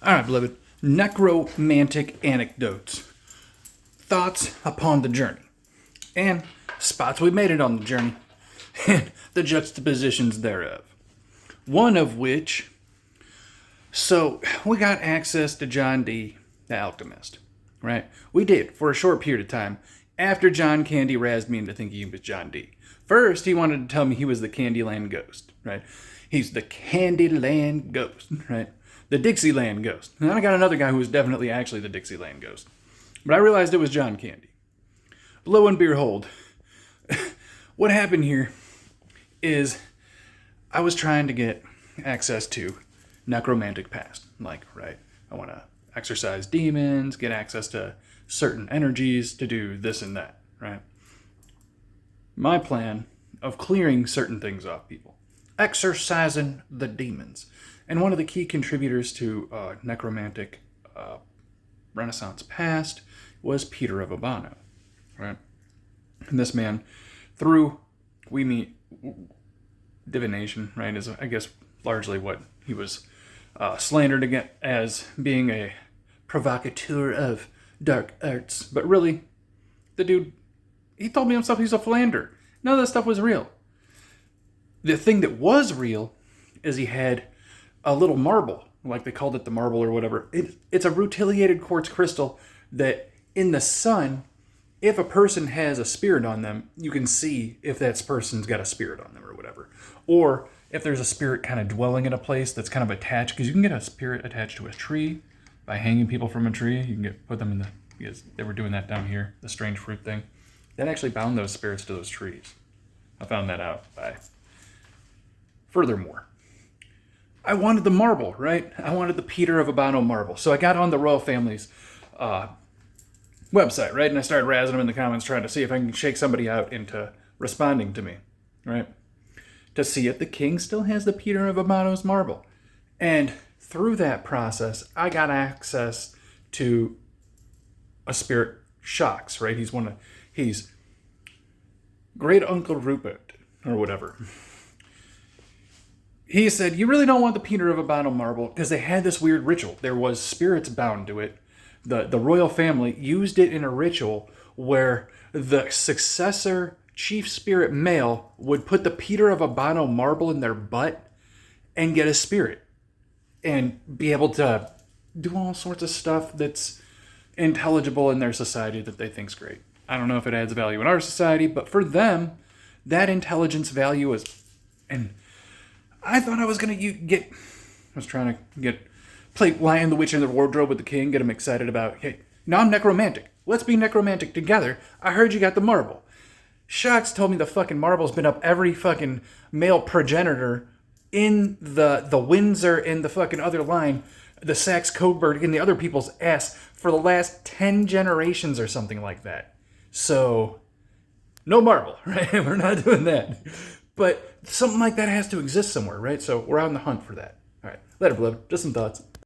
All right, beloved. Necromantic anecdotes. Thoughts upon the journey. And spots we made it on the journey. And the juxtapositions thereof. One of which, so we got access to John D, the alchemist. Right? We did, for a short period of time, after John Candy razzed me into thinking he was John D. First, he wanted to tell me he was the Candyland ghost, right? He's the Candyland ghost, right? The Dixieland ghost. And then I got another guy who was definitely actually the Dixieland ghost. But I realized it was John Candy. Lo and behold, what happened here is I was trying to get access to necromantic past. Like, right, I want to exorcise demons, get access to certain energies to do this and that, right? My plan of clearing certain things off people. Exorcising the demons. And one of the key contributors to necromantic Renaissance past was Peter of Abano, right? And this man, through we meet divination, right, is I guess largely what he was slandered against as being a provocateur of dark arts. But really, the dude, he told me himself he's a philanderer. None of that stuff was real. The thing that was real is he had a little marble, like they called it the marble or whatever. It's a rutilated quartz crystal that in the sun, if a person has a spirit on them, you can see if that person's got a spirit on them or whatever. Or if there's a spirit kind of dwelling in a place that's kind of attached, because you can get a spirit attached to a tree by hanging people from a tree. You can put them in the, because they were doing that down here, the strange fruit thing. That actually bound those spirits to those trees. I found that out by. Furthermore, I wanted the marble, right? I wanted the Peter of Abano marble. So I got on the royal family's website, right? And I started razzing them in the comments trying to see if I can shake somebody out into responding to me, right? To see if the king still has the Peter of Abano's marble. And through that process, I got access to a spirit, Shax, right? He's Great Uncle Rupert, or whatever. He said, you really don't want the Peter of Abano marble because they had this weird ritual. There was spirits bound to it. The royal family used it in a ritual where the successor chief spirit male would put the Peter of Abano marble in their butt and get a spirit and be able to do all sorts of stuff that's intelligible in their society that they think's great. I don't know if it adds value in our society, but for them, that intelligence value is... And I thought I was going to play Lion the Witch in the Wardrobe with the king, get him excited about, hey, now I'm necromantic. Let's be necromantic together. I heard you got the marble. Shax told me the fucking marble's been up every fucking male progenitor in the Windsor and the fucking other line, the Saxe Coburg and the other people's ass for the last 10 generations or something like that. So, no marble, right? We're not doing that. But something like that has to exist somewhere, right? So we're on the hunt for that. All right, later, beloved. Just some thoughts.